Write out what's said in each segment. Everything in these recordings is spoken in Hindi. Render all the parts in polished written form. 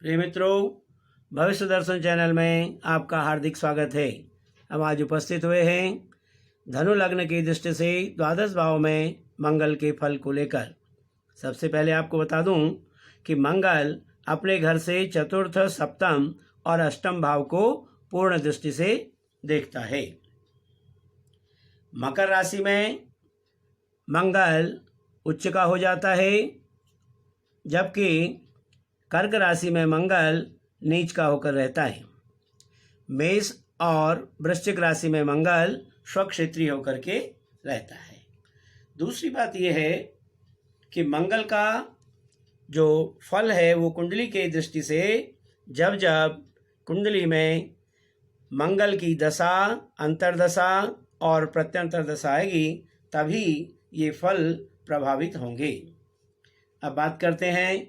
प्रिय मित्रों, भविष्य दर्शन चैनल में आपका हार्दिक स्वागत है। हम आज उपस्थित हुए हैं धनु लग्न की दृष्टि से द्वादश भाव में मंगल के फल को लेकर। सबसे पहले आपको बता दूं कि मंगल अपने घर से चतुर्थ, सप्तम और अष्टम भाव को पूर्ण दृष्टि से देखता है। मकर राशि में मंगल उच्च का हो जाता है, जबकि कर्क राशि में मंगल नीच का होकर रहता है। मेष और वृश्चिक राशि में मंगल स्वक्षेत्रीय होकर के रहता है। दूसरी बात यह है कि मंगल का जो फल है वो कुंडली के दृष्टि से जब जब कुंडली में मंगल की दशा, अंतर्दशा और प्रत्यंतर दशा आएगी तभी ये फल प्रभावित होंगे। अब बात करते हैं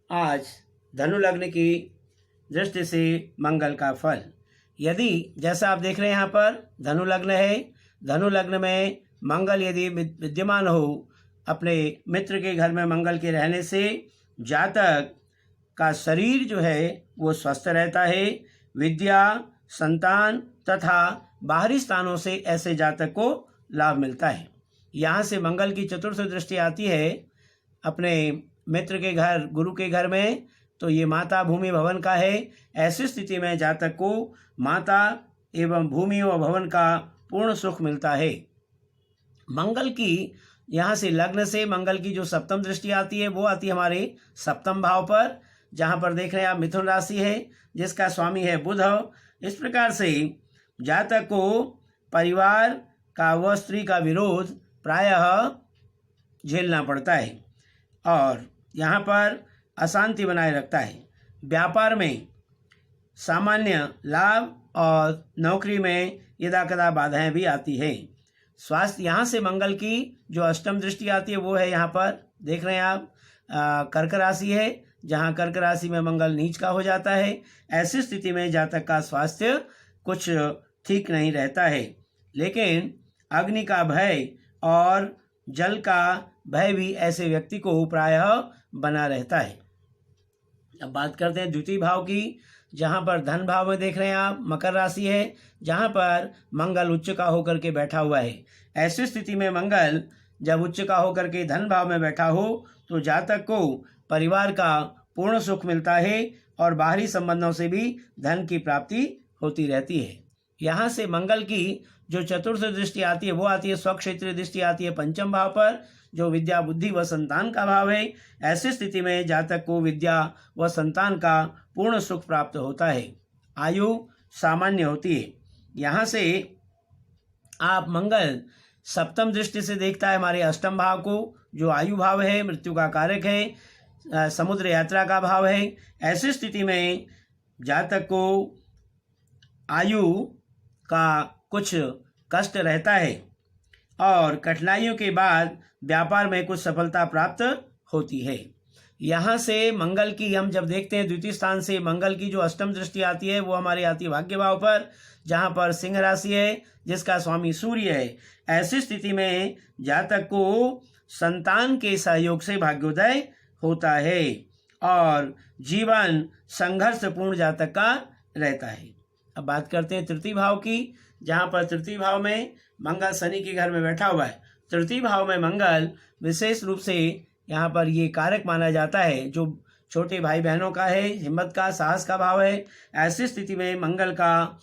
आज धनु लग्न की दृष्टि से मंगल का फल। यदि जैसा आप देख रहे हैं यहाँ पर धनु लग्न है, धनु लग्न में मंगल यदि विद्यमान हो, अपने मित्र के घर में मंगल के रहने से जातक का शरीर जो है वो स्वस्थ रहता है। विद्या, संतान तथा बाहरी स्थानों से ऐसे जातक को लाभ मिलता है। यहाँ से मंगल की चतुर्थ दृष्टि आती है अपने मित्र के घर, गुरु के घर में, तो ये माता भूमि भवन का है। ऐसी स्थिति में जातक को माता एवं भूमि व भवन का पूर्ण सुख मिलता है। मंगल की यहाँ से लग्न से मंगल की जो सप्तम दृष्टि आती है वो आती है हमारे सप्तम भाव पर, जहाँ पर देख रहे हैं आप मिथुन राशि है जिसका स्वामी है बुध। इस प्रकार से जातक को परिवार का व स्त्री का विरोध प्रायः झेलना पड़ता है और यहाँ पर अशांति बनाए रखता है। व्यापार में सामान्य लाभ और नौकरी में यदा कदा बाधाएं भी आती है। स्वास्थ्य, यहाँ से मंगल की जो अष्टम दृष्टि आती है वो है यहाँ पर देख रहे हैं आप कर्क राशि है, जहाँ कर्क राशि में मंगल नीच का हो जाता है। ऐसी स्थिति में जातक का स्वास्थ्य कुछ ठीक नहीं रहता है, लेकिन अग्नि का भय और जल का भय भी ऐसे व्यक्ति को प्रायः बना रहता है। अब बात करते हैं द्वितीय भाव की, जहाँ पर धन भाव में देख रहे हैं आप मकर राशि है, जहाँ पर मंगल उच्च का होकर के बैठा हुआ है। ऐसी स्थिति में मंगल जब उच्च का होकर के धन भाव में बैठा हो तो जातक को परिवार का पूर्ण सुख मिलता है और बाहरी संबंधों से भी धन की प्राप्ति होती रहती है। यहाँ से मंगल की जो चतुर्थ दृष्टि आती है वो आती है स्वक्षेत्रीय दृष्टि आती है पंचम भाव पर, जो विद्या, बुद्धि व संतान का भाव है। ऐसी स्थिति में जातक को विद्या व संतान का पूर्ण सुख प्राप्त होता है। आयु सामान्य होती है। यहाँ से आप मंगल सप्तम दृष्टि से देखता है हमारे अष्टम भाव को, जो आयु भाव है, मृत्यु का कारक है, समुद्र यात्रा का भाव है। ऐसी स्थिति में जातक को आयु का कुछ कष्ट रहता है और कठिनाइयों के बाद व्यापार में कुछ सफलता प्राप्त होती है। यहाँ से मंगल की हम जब देखते हैं द्वितीय स्थान से मंगल की जो अष्टम दृष्टि आती है वो हमारी आती है भाग्य भाव पर, जहाँ पर सिंह राशि है जिसका स्वामी सूर्य है। ऐसी स्थिति में जातक को संतान के सहयोग से भाग्योदय होता है और जीवन संघर्षपूर्ण जातक का रहता है। अब बात करते हैं तृतीय भाव की, जहाँ पर तृतीय भाव में मंगल शनि के घर में बैठा हुआ है। तृतीय भाव में मंगल विशेष रूप से यहाँ पर ये कारक माना जाता है जो छोटे भाई बहनों का है, हिम्मत का, साहस का भाव है। ऐसी स्थिति में मंगल का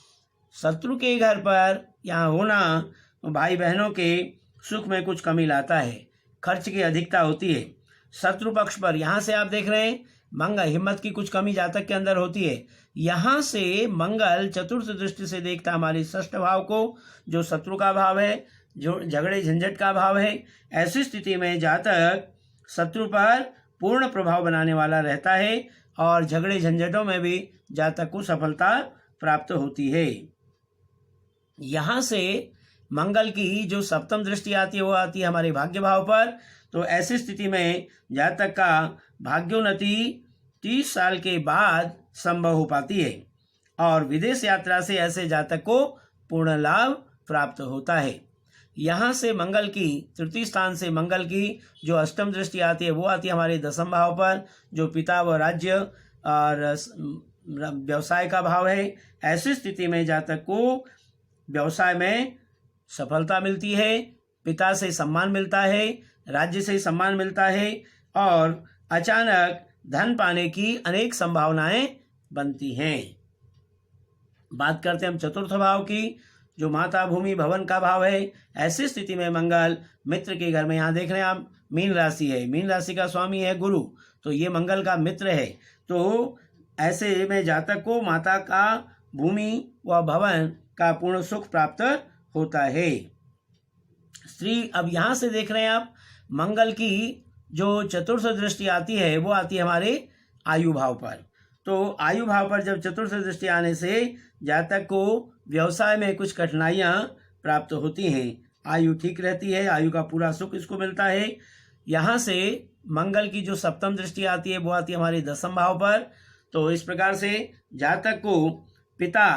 शत्रु के घर पर यहाँ होना भाई बहनों के सुख में कुछ कमी लाता है, खर्च की अधिकता होती है। शत्रु पक्ष पर यहाँ से आप देख रहे हैं मंगल, हिम्मत की कुछ कमी जातक के अंदर होती है। यहाँ से मंगल चतुर्थ दृष्टि से देखता हमारे षष्ठ भाव को, जो शत्रु का भाव है, जो झगड़े झंझट का भाव है। ऐसी स्थिति में जातक शत्रु पर पूर्ण प्रभाव बनाने वाला रहता है और झगड़े झंझटों में भी जातक को सफलता प्राप्त होती है। यहाँ से मंगल की जो सप्तम दृष्टि आती है वो आती है हमारे भाग्य भाव पर, तो ऐसी स्थिति में जातक का भाग्योन्नति 30 साल के बाद संभव हो पाती है और विदेश यात्रा से ऐसे जातक को पूर्ण लाभ प्राप्त होता है। यहाँ से मंगल की तृतीय स्थान से मंगल की जो अष्टम दृष्टि आती है वो आती है हमारे दसम भाव पर, जो पिता व राज्य और व्यवसाय का भाव है। ऐसी स्थिति में जातक को व्यवसाय में सफलता मिलती है, पिता से सम्मान मिलता है, राज्य से सम्मान मिलता है और अचानक धन पाने की अनेक संभावनाएं बनती हैं। बात करते हैं हम चतुर्थ भाव की, जो माता भूमि भवन का भाव है। ऐसी स्थिति में मंगल मित्र के घर में, यहाँ देख रहे हैं आप मीन राशि है, मीन राशि का स्वामी है गुरु, तो ये मंगल का मित्र है। तो ऐसे में जातक को माता का भूमि व भवन का पूर्ण सुख प्राप्त होता है। स्त्री, अब यहाँ से देख रहे हैं आप मंगल की जो चतुर्थ दृष्टि आती है वो आती है हमारे आयु भाव पर। तो आयु भाव पर जब चतुर्थ दृष्टि आने से जातक को व्यवसाय में कुछ कठिनाइयाँ प्राप्त होती हैं, आयु ठीक रहती है, आयु का पूरा सुख इसको मिलता है। यहाँ से मंगल की जो सप्तम दृष्टि आती है वो आती है हमारे दसम भाव पर। तो इस प्रकार से जातक को पिता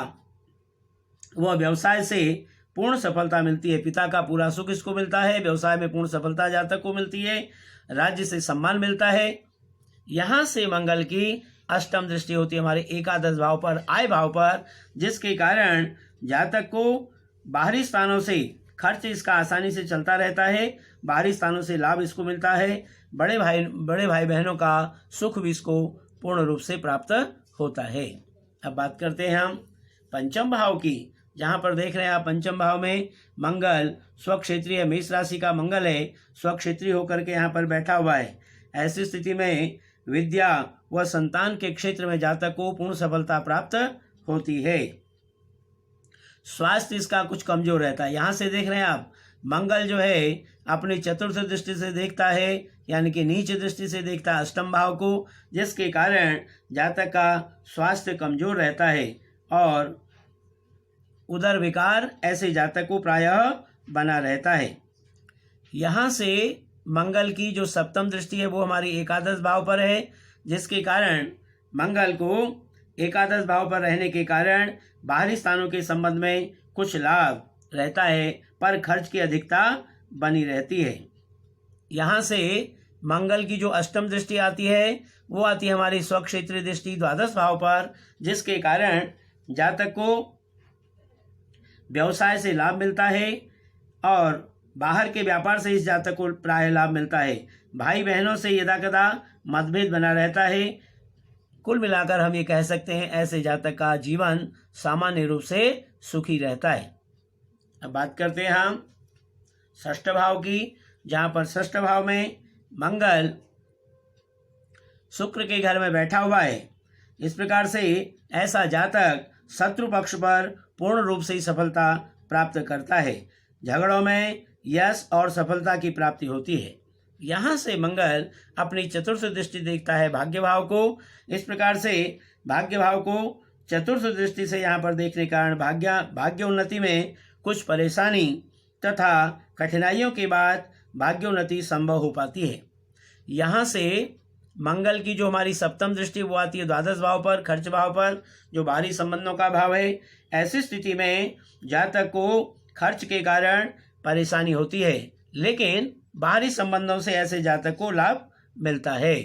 व व्यवसाय से पूर्ण सफलता मिलती है, पिता का पूरा सुख इसको मिलता है, व्यवसाय में पूर्ण सफलता जातक को मिलती है, राज्य से सम्मान मिलता है। यहाँ से मंगल की अष्टम दृष्टि होती है हमारे एकादश भाव पर, आय भाव पर, जिसके कारण जातक को बाहरी स्थानों से खर्च इसका आसानी से चलता रहता है, बाहरी स्थानों से लाभ इसको मिलता है, बड़े भाई बहनों का सुख भी इसको पूर्ण रूप से प्राप्त होता है। अब बात करते हैं हम पंचम भाव की, जहाँ पर देख रहे हैं आप पंचम भाव में मंगल स्वक्षेत्रीय मेष राशि का मंगल है, स्वक्षेत्रीय होकर के यहाँ पर बैठा हुआ है। ऐसी स्थिति में विद्या व संतान के क्षेत्र में जातक को पूर्ण सफलता प्राप्त होती है। स्वास्थ्य इसका कुछ कमजोर रहता है। यहाँ से देख रहे हैं आप मंगल जो है अपनी चतुर्थ दृष्टि से देखता है, यानी कि नीच दृष्टि से देखता है अष्टम भाव को, जिसके कारण जातक का स्वास्थ्य कमजोर रहता है और उदर विकार ऐसे जातक को प्रायः बना रहता है। यहाँ से मंगल की जो सप्तम दृष्टि है वो हमारी एकादश भाव पर है, जिसके कारण मंगल को एकादश भाव पर रहने के कारण बाहरी स्थानों के संबंध में कुछ लाभ रहता है, पर खर्च की अधिकता बनी रहती है। यहाँ से मंगल की जो अष्टम दृष्टि आती है वो आती है हमारी स्वक्षेत्रीय दृष्टि द्वादश भाव पर, जिसके कारण जातक को व्यवसाय से लाभ मिलता है और बाहर के व्यापार से इस जातक को प्राय लाभ मिलता है। भाई बहनों से यदाकदा मतभेद बना रहता है। कुल मिलाकर हम ये कह सकते हैं ऐसे जातक का जीवन सामान्य रूप से सुखी रहता है। अब बात करते हैं हम षष्ठ भाव की, जहाँ पर षष्ठ भाव में मंगल शुक्र के घर में बैठा हुआ है। इस प्रकार से ऐसा जातक शत्रु पक्ष पर पूर्ण रूप से सफलता प्राप्त करता है, झगड़ों में यश और सफलता की प्राप्ति होती है। यहाँ से मंगल अपनी चतुर्थ दृष्टि देखता है भाग्य भाव को। इस प्रकार से भाग्य भाव को चतुर्थ दृष्टि से यहाँ पर देखने के कारण भाग्य उन्नति में कुछ परेशानी तथा कठिनाइयों के बाद भाग्योन्नति संभव हो पाती है। यहाँ से मंगल की जो हमारी सप्तम दृष्टि वो आती है द्वादश भाव पर, खर्च भाव पर, जो बाहरी संबंधों का भाव है। ऐसी स्थिति में जातक को खर्च के कारण परेशानी होती है, लेकिन बाहरी संबंधों से ऐसे जातक को लाभ मिलता है।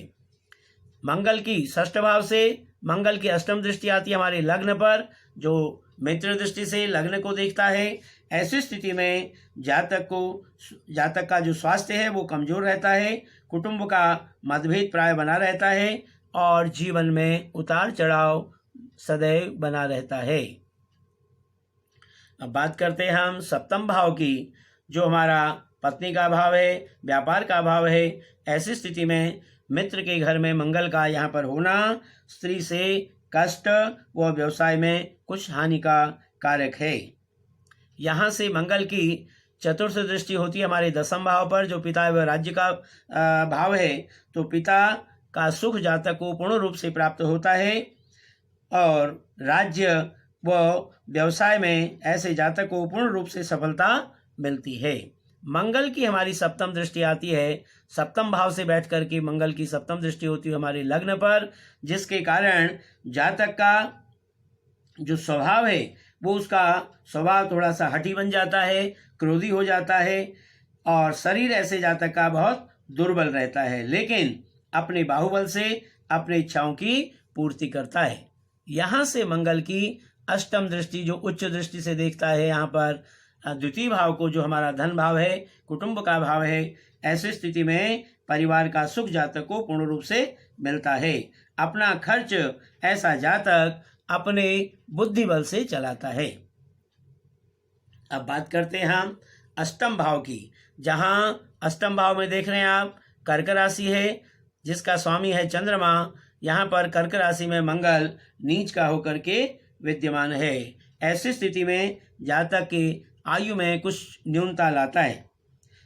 मंगल की षष्ठ भाव से मंगल की अष्टम दृष्टि आती है हमारे लग्न पर, जो मित्र दृष्टि से लग्न को देखता है। ऐसी स्थिति में जातक का जो स्वास्थ्य है वो कमजोर रहता है, कुटुंब का मतभेद प्राय बना रहता है और जीवन में उतार चढ़ाव सदैव बना रहता है। अब बात करते हैं हम सप्तम भाव की, जो हमारा पत्नी का भाव है, व्यापार का भाव है। ऐसी स्थिति में मित्र के घर में मंगल का यहाँ पर होना स्त्री से कष्ट व व्यवसाय में कुछ हानि का कारक है। यहाँ से मंगल की चतुर्थ दृष्टि होती है हमारे दसम भाव पर, जो पिता व राज्य का भाव है। तो पिता का सुख जातक को पूर्ण रूप से प्राप्त होता है और राज्य व व्यवसाय में ऐसे जातक को पूर्ण रूप से सफलता मिलती है। मंगल की हमारी सप्तम दृष्टि आती है, सप्तम भाव से बैठ कर के मंगल की सप्तम दृष्टि होती है हमारे लग्न पर, जिसके कारण जातक का जो स्वभाव है वो उसका स्वभाव थोड़ा सा हठी बन जाता है, क्रोधी हो जाता है और शरीर ऐसे जातक का बहुत दुर्बल रहता है, लेकिन अपने बाहुबल से अपनी इच्छाओं की पूर्ति करता है। यहाँ से मंगल की अष्टम दृष्टि जो उच्च दृष्टि से देखता है यहाँ पर द्वितीय भाव को, जो हमारा धन भाव है, कुटुंब का भाव है, ऐसी स्थिति में परिवार का सुख जातक को पूर्ण रूप से मिलता है। अपना खर्च ऐसा जातक अपने बुद्धि बल से चलाता है। अब बात करते हैं हम अष्टम भाव की, जहां अष्टम भाव में देख रहे हैं आप कर्क राशि है, जिसका स्वामी है चंद्रमा। यहाँ पर कर्क राशि में मंगल नीच का होकर के विद्यमान है। ऐसी स्थिति में जातक की आयु में कुछ न्यूनता लाता है,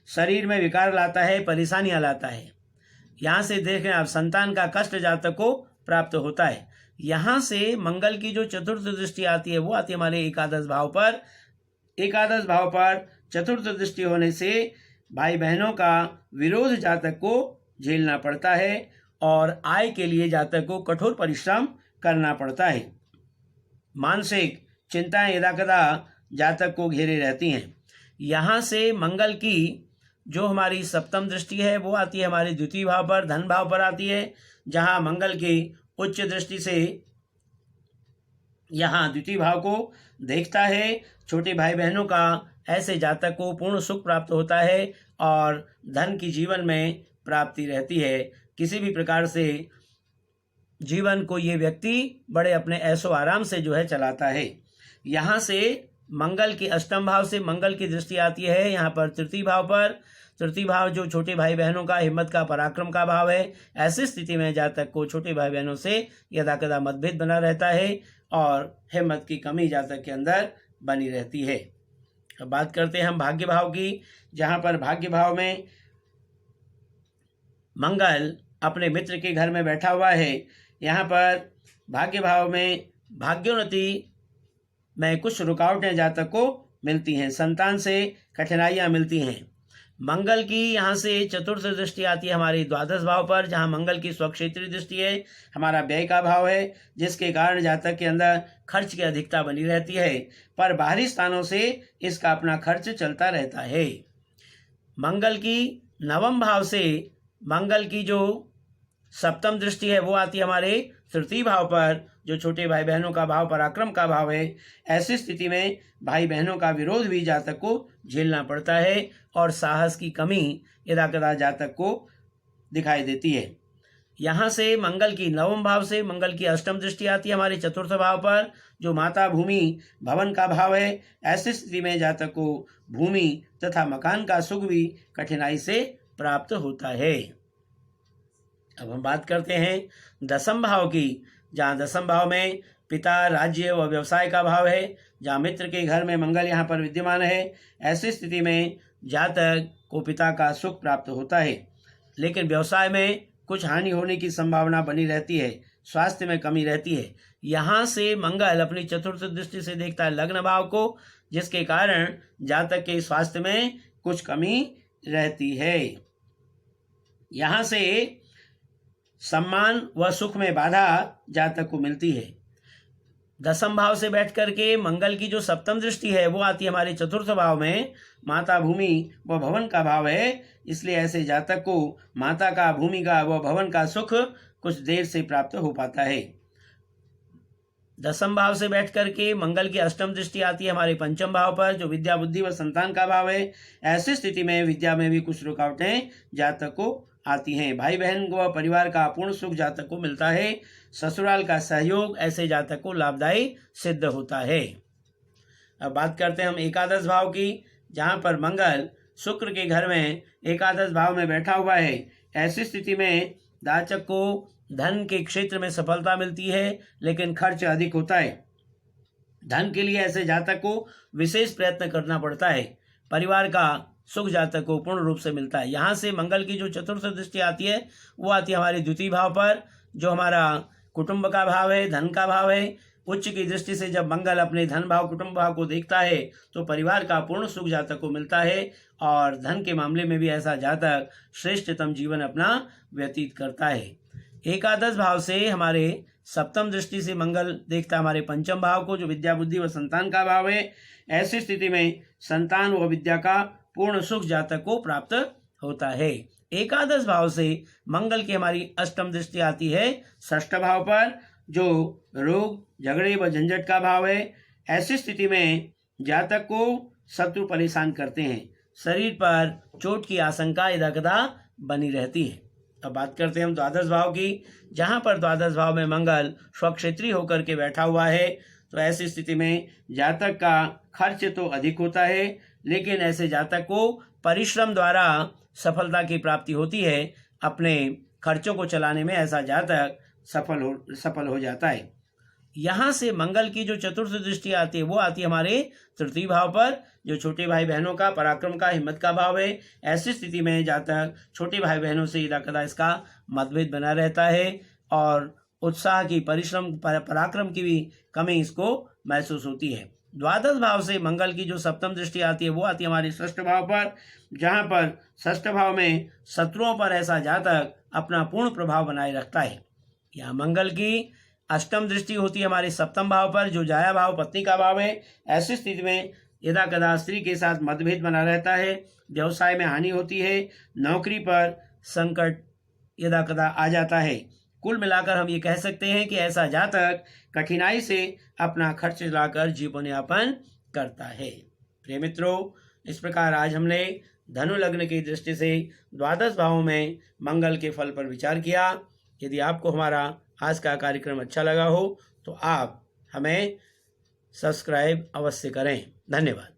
शरीर में विकार लाता है, परेशानियां लाता है। यहाँ से देख रहे हैं आप संतान का कष्ट जातक को प्राप्त होता है। यहाँ से मंगल की जो चतुर्थ दृष्टि आती है वो आती है हमारे एकादश भाव पर। एकादश भाव पर चतुर्थ दृष्टि होने से भाई बहनों का विरोध जातक को झेलना पड़ता है और आय के लिए जातक को कठोर परिश्रम करना पड़ता है। मानसिक चिंताएं यदाकदा जातक को घेरे रहती हैं। यहाँ से मंगल की जो हमारी सप्तम दृष्टि है वो आती है हमारे द्वितीय भाव पर, धन भाव पर आती है, जहाँ मंगल की उच्च दृष्टि से यहाँ द्वितीय भाव को देखता है। छोटे भाई बहनों का ऐसे जातक को पूर्ण सुख प्राप्त होता है और धन की जीवन में प्राप्ति रहती है। किसी भी प्रकार से जीवन को ये व्यक्ति बड़े अपने ऐशो आराम से जो है चलाता है। यहाँ से मंगल की अष्टम भाव से मंगल की दृष्टि आती है यहाँ पर तृतीय भाव पर। तृतीय भाव जो छोटे भाई बहनों का हिम्मत का पराक्रम का भाव है। ऐसी स्थिति में जातक को छोटे भाई बहनों से यदाकदा मतभेद बना रहता है और हिम्मत की कमी जातक के अंदर बनी रहती है। अब बात करते हैं हम भाग्य भाव की, जहाँ पर भाग्य भाव में मंगल अपने मित्र के घर में बैठा हुआ है। यहाँ पर भाग्य भाव में भाग्योन्नति में कुछ रुकावटें जातक को मिलती हैं, संतान से कठिनाइयाँ मिलती हैं। मंगल की यहाँ से चतुर्थ दृष्टि आती है हमारी द्वादश भाव पर, जहाँ मंगल की स्वक्षेत्रीय दृष्टि है, हमारा व्यय का भाव है, जिसके कारण जातक के अंदर खर्च की अधिकता बनी रहती है, पर बाहरी स्थानों से इसका अपना खर्च चलता रहता है। मंगल की नवम भाव से मंगल की जो सप्तम दृष्टि है वो आती है हमारे तृतीय भाव पर, जो छोटे भाई बहनों का भाव पराक्रम का भाव है। ऐसी स्थिति में भाई बहनों का विरोध भी जातक को झेलना पड़ता है और साहस की कमी यदाकदा जातक को दिखाई देती है। यहाँ से मंगल की नवम भाव से मंगल की अष्टम दृष्टि आती है हमारे चतुर्थ भाव पर, जो माता भूमि भवन का भाव है। ऐसी स्थिति में जातक को भूमि तथा मकान का सुख भी कठिनाई से प्राप्त होता है। अब हम बात करते हैं दसम भाव की, जहाँ दसम भाव में पिता, राज्य व व्यवसाय का भाव है, जहाँ मित्र के घर में मंगल यहाँ पर विद्यमान है। ऐसी स्थिति में जातक को पिता का सुख प्राप्त होता है, लेकिन व्यवसाय में कुछ हानि होने की संभावना बनी रहती है, स्वास्थ्य में कमी रहती है। यहाँ से मंगल अपनी चतुर्थ दृष्टि से देखता है लग्न भाव को, जिसके कारण जातक के स्वास्थ्य में कुछ कमी रहती है। यहाँ से सम्मान व सुख में बाधा जातक को मिलती है। दसम भाव से बैठ करके मंगल की जो सप्तम दृष्टि है वो आती है हमारे चतुर्थ भाव में, माता भूमि व भवन का भाव है। इसलिए ऐसे जातक को माता का, भूमि का व भवन का सुख कुछ देर से प्राप्त हो पाता है। दसम भाव से बैठ करके मंगल की अष्टम दृष्टि आती है हमारे पंचम भाव पर, जो विद्या, बुद्धि व संतान का भाव है। ऐसी स्थिति में विद्या में भी कुछ रुकावटें जातक को आती हैं। भाई बहन व परिवार का पूर्ण सुख जातक को मिलता है। ससुराल का सहयोग ऐसे जातक को लाभदायी सिद्ध होता है। अब बात करते हैं हम एकादश भाव की, जहाँ पर मंगल शुक्र के घर में एकादश भाव में बैठा हुआ है। ऐसी स्थिति में जातक को धन के क्षेत्र में सफलता मिलती है, लेकिन खर्च अधिक होता है। धन के लिए ऐसे जातक को विशेष प्रयत्न करना पड़ता है। परिवार का सुख जातक को पूर्ण रूप से मिलता है। यहाँ से मंगल की जो चतुर्थ दृष्टि आती है वो आती है हमारे द्वितीय भाव पर, जो हमारा कुटुंब का भाव है, धन का भाव है। उच्च की दृष्टि से जब मंगल अपने धन भाव, कुटुंब भाव को देखता है तो परिवार का पूर्ण सुख जातक को मिलता है और धन के मामले में भी ऐसा जातक श्रेष्ठतम जीवन अपना व्यतीत करता है। एकादश भाव से हमारे सप्तम दृष्टि से मंगल देखता है हमारे पंचम भाव को, जो विद्या, बुद्धि व संतान का भाव है। ऐसी स्थिति में संतान व विद्या का पूर्ण सुख जातक को प्राप्त होता है। एकादश भाव से मंगल की हमारी अष्टम दृष्टि आती है षष्ठ भाव पर, जो रोग झगड़े व झंझट का भाव है। ऐसी स्थिति में जातक को शत्रु परेशान करते हैं, शरीर पर चोट की आशंका यदाकदा बनी रहती है। अब बात करते हैं हम द्वादश भाव की। जहाँ पर द्वादश भाव में मंगल स्वक्षेत्री होकर के बैठा हुआ है, तो ऐसी स्थिति में जातक का खर्च तो अधिक होता है, लेकिन ऐसे जातक को परिश्रम द्वारा सफलता की प्राप्ति होती है। अपने खर्चों को चलाने में ऐसा जातक सफल हो जाता है। यहाँ से मंगल की जो चतुर्थ दृष्टि आती है वो आती है हमारे तृतीय भाव पर, जो छोटे भाई बहनों का, पराक्रम का, हिम्मत का भाव है। ऐसी स्थिति में जातक छोटे भाई बहनों से यदाकदा इसका मतभेद बना रहता है और उत्साह की, परिश्रम, पराक्रम की भी कमी इसको महसूस होती है। द्वादश भाव से मंगल की जो सप्तम दृष्टि आती है वो आती है हमारे षष्ठ भाव पर, जहाँ पर षष्ठ भाव में शत्रुओं पर ऐसा जातक अपना पूर्ण प्रभाव बनाए रखता है। यहाँ मंगल की अष्टम दृष्टि होती है हमारे सप्तम भाव पर, जो जाया भाव, पत्नी का भाव है। ऐसी स्थिति में यदाकदा स्त्री के साथ मतभेद बना रहता है, व्यवसाय में हानि होती है, नौकरी पर संकट यदाकदा आ जाता है। कुल मिलाकर हम ये कह सकते हैं कि ऐसा जातक कठिनाई से अपना खर्च चलाकर जीवन यापन करता है। प्रिय मित्रों, इस प्रकार आज हमने धनु लग्न की दृष्टि से द्वादश भावों में मंगल के फल पर विचार किया। यदि आपको हमारा आज का कार्यक्रम अच्छा लगा हो तो आप हमें सब्सक्राइब अवश्य करें। धन्यवाद।